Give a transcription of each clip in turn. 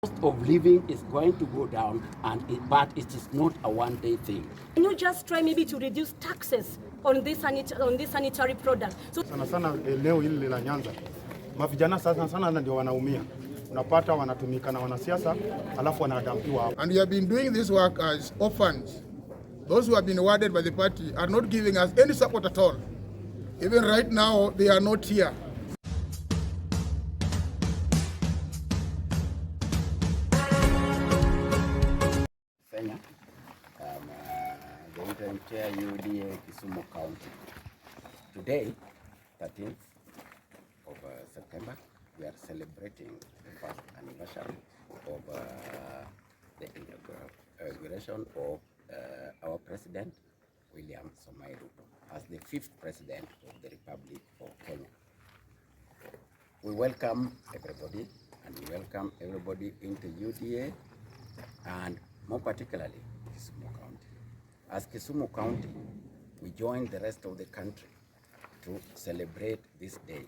Cost of living is going to go down, but it is not a one-day thing. Can you just try maybe to reduce taxes on this sanitary product? So sana leo hili la Nyanza, mavijana sana ndio wanaumia. Unapata wanatumika na wanasiasa alafu wanadampiwa. And we have been doing this work as orphans. Those who have been awarded by the party are not giving us any support at all. Even right now, they are not here. The interim chair UDA Kisumu County. Today, 13th of September, we are celebrating the first anniversary of the inauguration of our President, William Samoei Ruto, as the 5th President of the Republic of Kenya. We welcome everybody, and we welcome everybody into UDA, and more particularly, Kisumu County. As Kisumu County, we join the rest of the country to celebrate this day.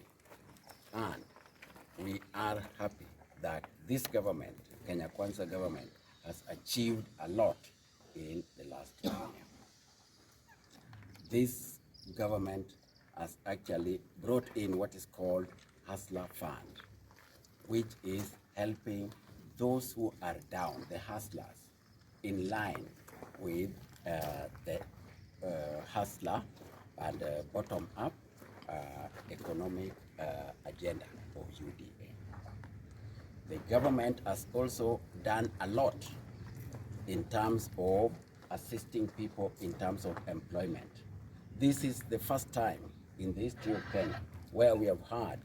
And we are happy that this government, Kenya Kwanza government, has achieved a lot in the last 1 year. This government has actually brought in what is called Hustler Fund, which is helping those who are down, the hustlers, in line with the hustler and bottom-up economic agenda of UDA. The government has also done a lot in terms of assisting people in terms of employment. This is the first time in the history of Kenya where we have had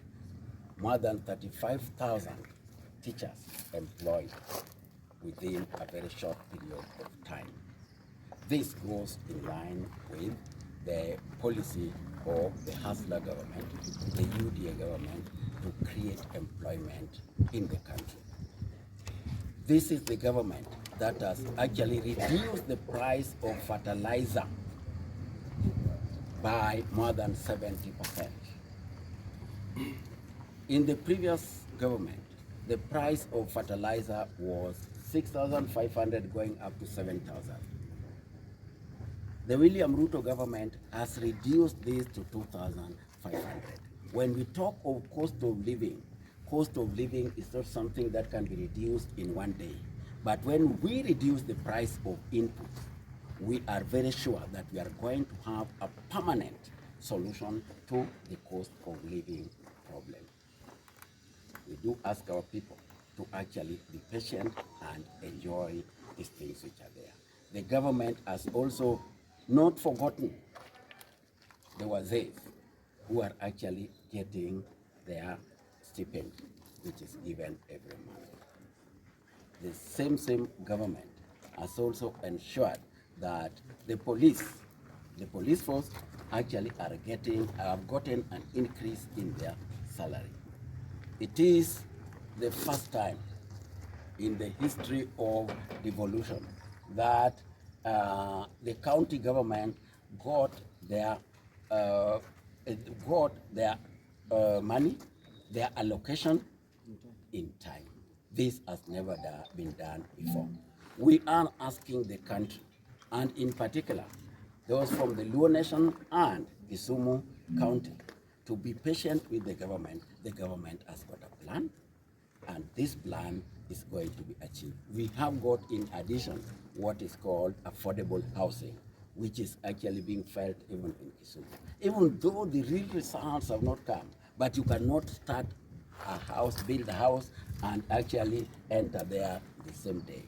more than 35,000 teachers employed within a very short period of time. This goes in line with the policy of the Hustler government, the UDA government, to create employment in the country. This is the government that has actually reduced the price of fertilizer by more than 70%. In the previous government, the price of fertilizer was 6,500 going up to 7,000. The William Ruto government has reduced this to 2,500. When we talk of cost of living is not something that can be reduced in one day. But when we reduce the price of input, we are very sure that we are going to have a permanent solution to the cost of living problem. We do ask our people to actually be patient and enjoy these things which are there. The government has also not forgotten the Wazays who are actually getting their stipend, which is given every month. The same government has also ensured that the police force actually have gotten an increase in their salary. It is the first time in the history of devolution that the county government got their money, their allocation in time. This has never been done before. We are asking the country, and in particular, those from the Luo Nation and Kisumu County, to be patient with the government. The government has got a plan, and this plan is going to be achieved. We have got, in addition, what is called affordable housing, which is actually being felt even in Kisumu. Even though the real results have not come, but you cannot start a house, build a house, and actually enter there the same day.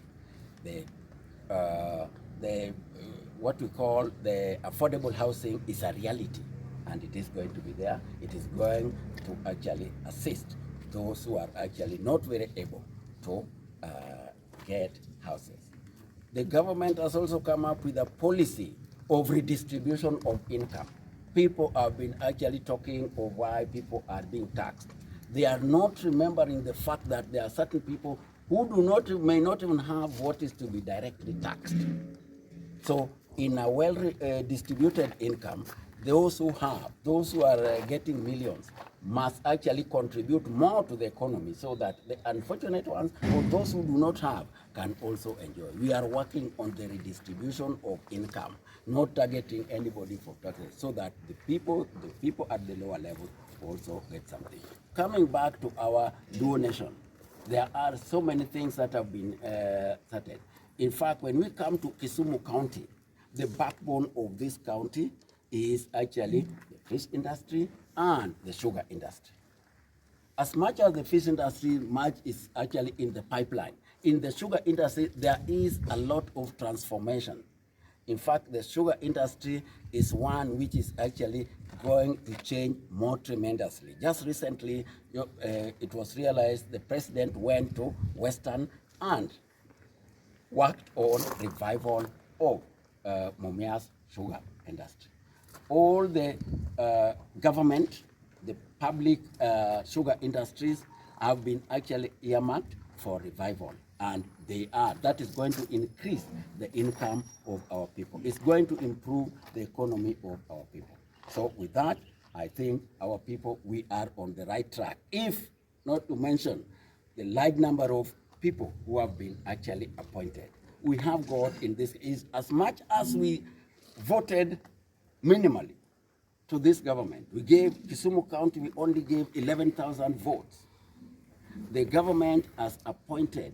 What we call the affordable housing is a reality, and it is going to be there. It is going to actually assist those who are actually not very able to get houses. The government has also come up with a policy of redistribution of income. People have been actually talking of why people are being taxed. They are not remembering the fact that there are certain people who may not even have what is to be directly taxed. So in a well-distributed income, those who are getting millions must actually contribute more to the economy so that the unfortunate ones or those who do not have can also enjoy. We are working on the redistribution of income, not targeting anybody for taxes, so that the people at the lower level also get something. Coming back to our dual nation, there are so many things that have been started. In fact, when we come to Kisumu County, the backbone of this county is actually the fish industry and the sugar industry. As much as the fish industry, much is actually in the pipeline. In the sugar industry, there is a lot of transformation. In fact, the sugar industry is one which is actually going to change more tremendously. Just recently, it was realized the president went to Western and worked on revival of Mumia's sugar industry. All the government, the public sugar industries have been actually earmarked for revival, and that is going to increase the income of our people. It's going to improve the economy of our people. So with that, I think our people, we are on the right track. If not to mention the large number of people who have been actually appointed. We have got in this, is as much as we voted minimally to this government. We gave Kisumu County, we only gave 11,000 votes. The government has appointed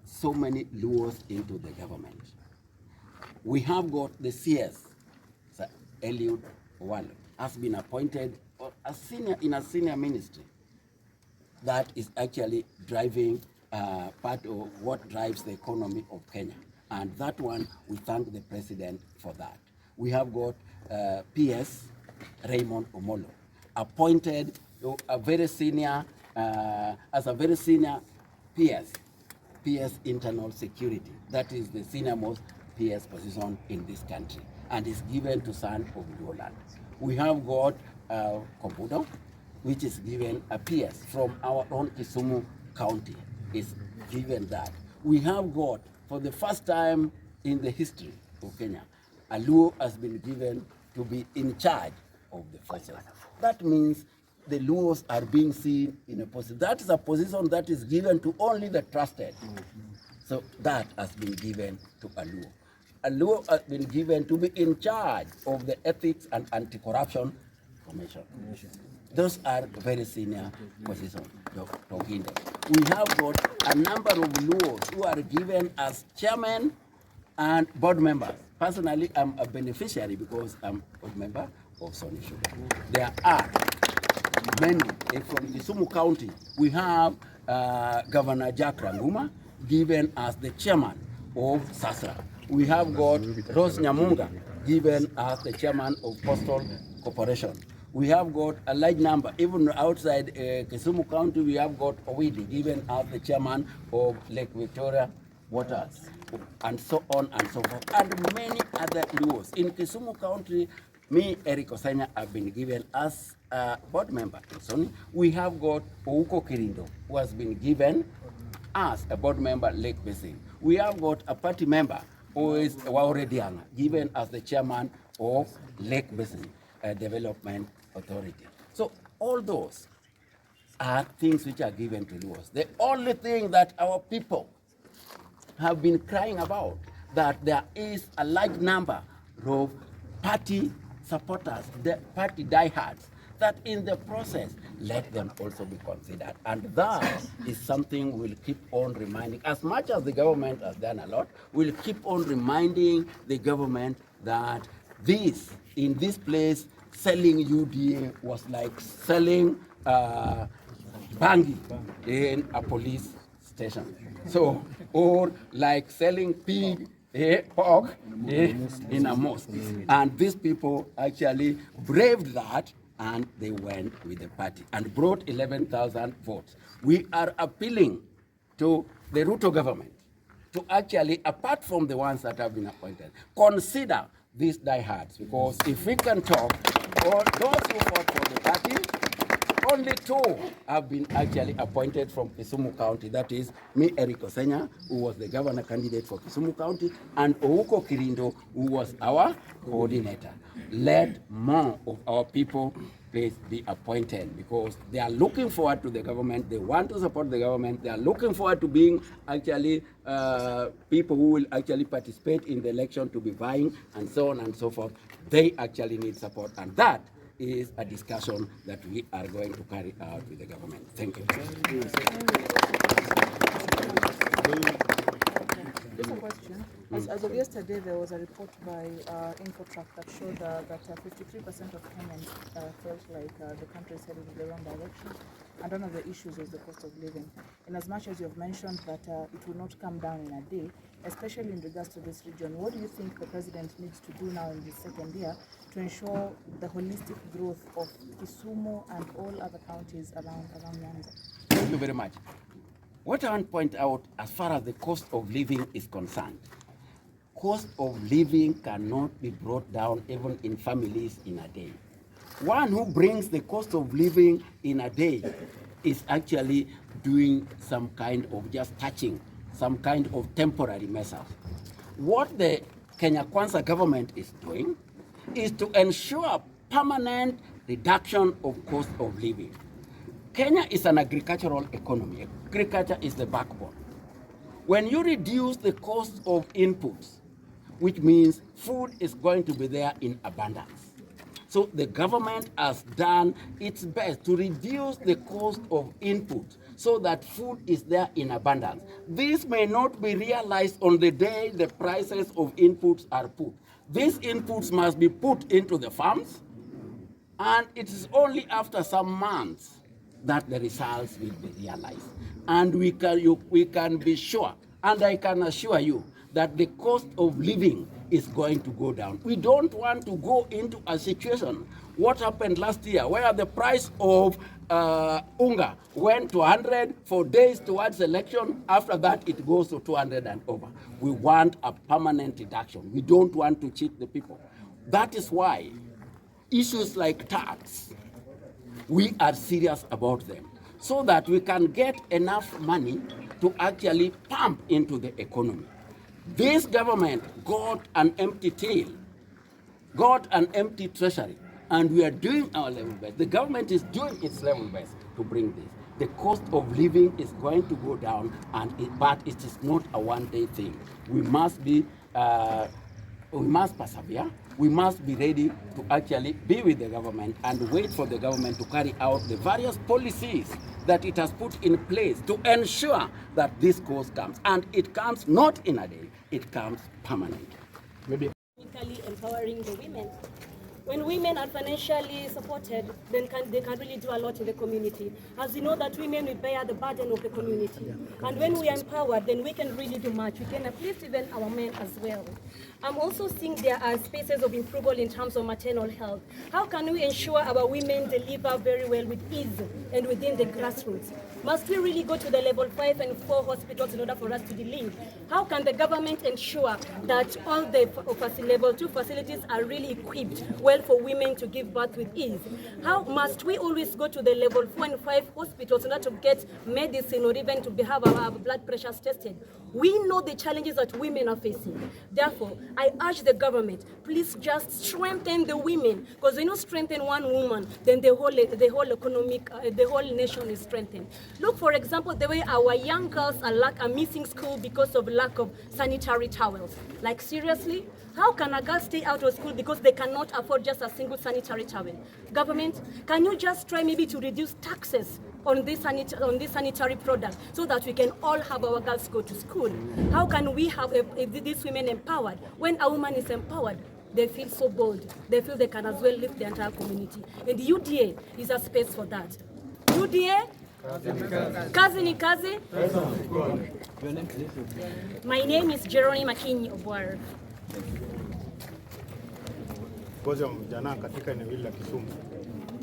so many Luos into the government. We have got the CS, Eliud Owalo, has been appointed in a senior ministry that is actually driving part of what drives the economy of Kenya. And that one, we thank the president for that. We have got PS Raymond Omolo, appointed a very senior, as a very senior PS internal security. That is the senior most PS position in this country, and is given to son of Yoland. We have got Kobudo, which is given a PS from our own Kisumu County, is given that. We have got, for the first time in the history of Kenya, a Luo has been given to be in charge of the forces. That means the Luos are being seen in a position. That is a position that is given to only the trusted. So that has been given to a Luo. A Luo has been given to be in charge of the Ethics and Anti-Corruption Commission. Those are very senior positions. We have got a number of Luos who are given as chairman and board members. Personally, I'm a beneficiary because I'm a board member of Sony Sugar. There are many. From Kisumu County, we have Governor Jack Ranguma given as the chairman of SASRA. We have got Rose Nyamunga given as the chairman of Postal Corporation. We have got a large number, even outside Kisumu County, we have got Owidi given as the chairman of Lake Victoria Waters, and so on and so forth, and many other Luos. In Kisumu County, me, Eric Osanya, have been given as a board member in Sony. We have got Ouko Kirindo, who has been given as a board member, Lake Basin. We have got a party member, who is Waure Dianga, given as the chairman of Lake Basin Development Authority. So all those are things which are given to Luos. The only thing that our people have been crying about, that there is a large number of party supporters, the party diehards, that in the process, let them also be considered. And that is something we'll keep on reminding. As much as the government has done a lot, we'll keep on reminding the government that in this place, selling UDA was like selling bangi in a police station. So, or like selling pig, pork in a mosque. And these people actually braved that, and they went with the party and brought 11,000 votes. We are appealing to the Ruto government to actually, apart from the ones that have been appointed, consider these diehards, because if we can talk, or those who fought for the party only 2 have been actually appointed from Kisumu County. That is me, Eric Osenya, who was the governor candidate for Kisumu County, and Ouko Kirindo, who was our coordinator. Let more of our people please be appointed, because they are looking forward to the government. They want to support the government. They are looking forward to being actually people who will actually participate in the election, to be vying and so on and so forth. They actually need support, and that is a discussion that we are going to carry out with the government. Thank you. Just a question. As of yesterday, there was a report by Infotrack that showed that 53% of Kenyans felt like the country is heading in the wrong direction, and one of the issues was the cost of living. In as much as you have mentioned that it will not come down in a day, especially in regards to this region, what do you think the president needs to do now in his second year to ensure the holistic growth of Kisumu and all other counties around Nyanza? Thank you very much. What I want to point out, as far as the cost of living is concerned, cost of living cannot be brought down even in families in a day. One who brings the cost of living in a day is actually doing some kind of just touching, some kind of temporary measures. What the Kenya Kwanza government is doing is to ensure permanent reduction of cost of living. Kenya is an agricultural economy. Agriculture is the backbone. When you reduce the cost of inputs, which means food is going to be there in abundance. So the government has done its best to reduce the cost of input so that food is there in abundance. This may not be realized on the day the prices of inputs are put. These inputs must be put into the farms, and it is only after some months that the results will be realized. And we can be sure, and I can assure you, that the cost of living is going to go down. We don't want to go into a situation, what happened last year, where the price of unga went to 100 for days towards election. After that, it goes to 200 and over. We want a permanent reduction. We don't want to cheat the people. That is why issues like tax, we are serious about them, so that we can get enough money to actually pump into the economy. This government got an empty tail, got an empty treasury, and we are doing our level best. The government is doing its level best to bring this. The cost of living is going to go down, but it is not a one-day thing. We must persevere. We must be ready to actually be with the government and wait for the government to carry out the various policies that it has put in place to ensure that this cost comes. And it comes not in a day, it comes permanent. Maybe Empowering the women. When women are financially supported, then they can really do a lot in the community. As you know, that women will bear the burden of the community. And when we are empowered, then we can really do much. We can uplift even our men as well. I'm also seeing there are spaces of improvement in terms of maternal health. How can we ensure our women deliver very well with ease and within the grassroots? Must we really go to the level 5 and 4 hospitals in order for us to deliver? How can the government ensure that all the level 2 facilities are really equipped well for women to give birth with ease? How must we always go to the level 4 and 5 hospitals in order to get medicine or even to have our blood pressures tested? We know the challenges that women are facing. Therefore, I urge the government, please just strengthen the women, because when you strengthen one woman, then the whole nation is strengthened. Look, for example, the way our young girls are missing school because of lack of sanitary towels. Like, seriously? How can a girl stay out of school because they cannot afford just a single sanitary towel? Government, can you just try maybe to reduce taxes on this sanitary product so that we can all have our girls go to school? How can we have these women empowered? When a woman is empowered, they feel so bold. They feel they can as well lift the entire community. And UDA is a space for that. UDA, kazi ni kazi. My name is Jeroni Makinyi Obwar. Ngozi wa vijana katika eneo hili la Kisumu.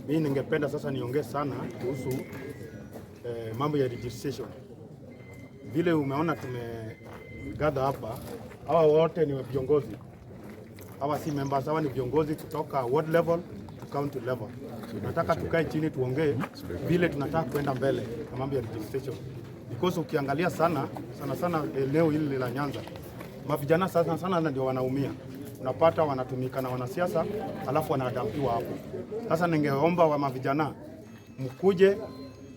Mimi ningependa sasa niongee sana kuhusu mambo ya registration. Vile umeona tumegather hapa, hawa wote ni viongozi. Hawa si members, hawa ni viongozi kutoka ward level to county level. nataka tukae chini tuongee vile tunataka kwenda mbele na mambo ya registration, because ukiangalia sana eneo hili la Nyanza, mavijana sana ndio wanaumia. Unapata wanatumika na wanasiasa alafu wanadampiwa hapo. Sasa ningeomba wa mavijana mkuje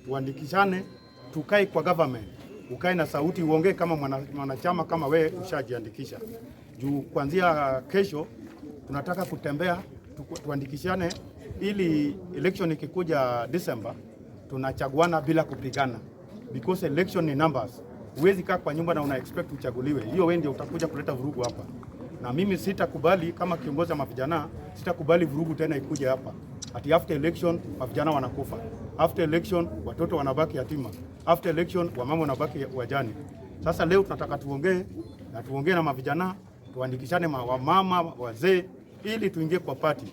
tuandikishane, tukae kwa government, ukae na sauti, uongee kama mwanachama kama we ushajiandikisha. Juu kuanzia kesho tunataka kutembea tuandikishane, ili election ikikuja December tunachaguana bila kupigana, because election ni numbers. Huwezi kaa kwa nyumba na una expect uchaguliwe. Hiyo wewe ndio utakuja kuleta vurugu hapa, na mimi sitakubali kama kiongozi wa mavijana, sitakubali vurugu tena ikuje hapa. Ati after election mavijana wanakufa, after election watoto wanabaki yatima, after election wamama wanabaki wajane. Sasa leo tunataka tuongee na mavijana, tuandikishane wamama, wazee, ili tuingie kwa party.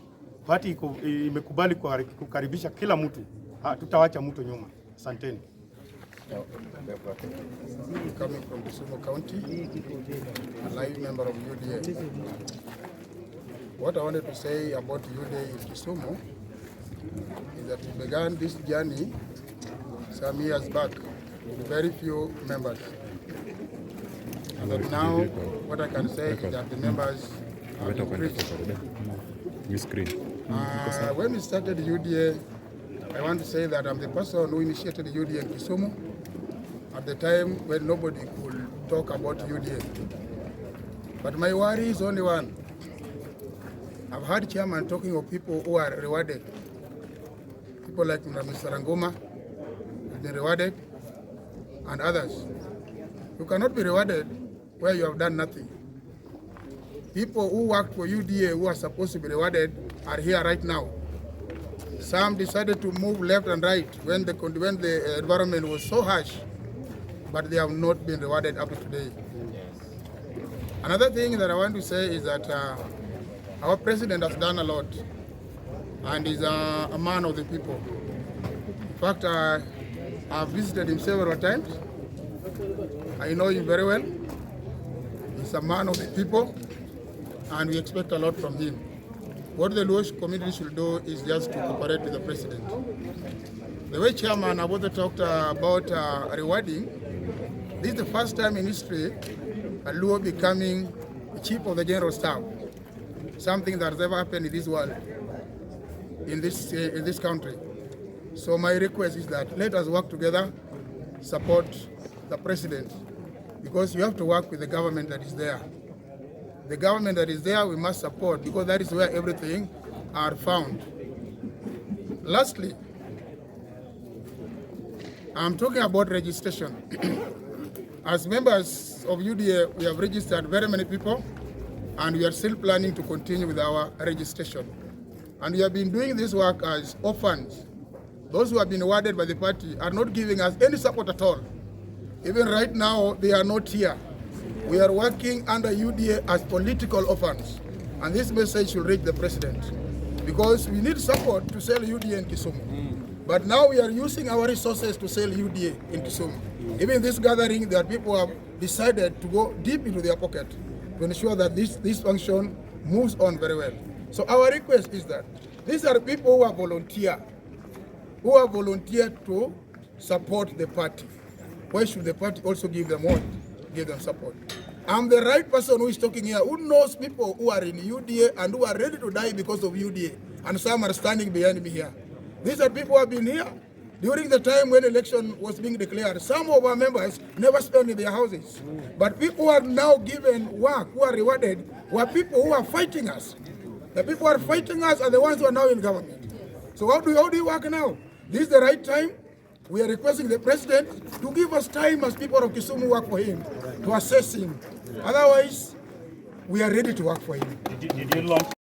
Party imekubali kukaribisha kila mtu, tutawacha mtu nyuma. Asanteni. Coming from Kisumu County, a live member of UDA. What I wanted to say about UDA in Kisumu is that we began this journey some years back with very few members. But now, what I can say is that the members have increased. When we started UDA, I want to say that I'm the person who initiated UDA in Kisumu at the time when nobody could talk about UDA. But my worry is only one. I've heard chairman talking of people who are rewarded. People like Mr. Rangoma have been rewarded, and others. You cannot be rewarded where you have done nothing. People who worked for UDA who are supposed to be rewarded are here right now. Some decided to move left and right when the environment was so harsh, but they have not been rewarded up to today. Another thing that I want to say is that our president has done a lot and is a man of the people. In fact, I've visited him several times. I know him very well. He's a man of the people, and we expect a lot from him. What the Luo community should do is just to cooperate with the president. The way Chairman Abote talked about rewarding, this is the first time in history a Luo becoming chief of the general staff. Something that has ever happened in this world, in this country. So my request is that let us work together, support the president, because you have to work with the government that is there. The government that is there we must support, because that is where everything are found. Lastly, I'm talking about registration. As members of UDA, we have registered very many people, and we are still planning to continue with our registration. And we have been doing this work as orphans. Those who have been awarded by the party are not giving us any support at all. Even right now, they are not here. We are working under UDA as political orphans. And this message should reach the president, because we need support to sell UDA in Kisumu. But now we are using our resources to sell UDA in Kisumu. Even this gathering, there are people who have decided to go deep into their pocket to ensure that this function moves on very well. So our request is that these are people who are volunteered to support the party. Why should the party also give them what? Give them support. I'm the right person who is talking here, who knows people who are in UDA and who are ready to die because of UDA, and some are standing behind me here. These are people who have been here during the time when election was being declared. Some of our members never spent in their houses. But people who are now given work, who are rewarded, were people who are fighting us. The people who are fighting us are the ones who are now in government. So how do you work now? This is the right time. We are requesting the president to give us time as people of Kisumu work for him, to assess him. Otherwise, we are ready to work for him. Did you launch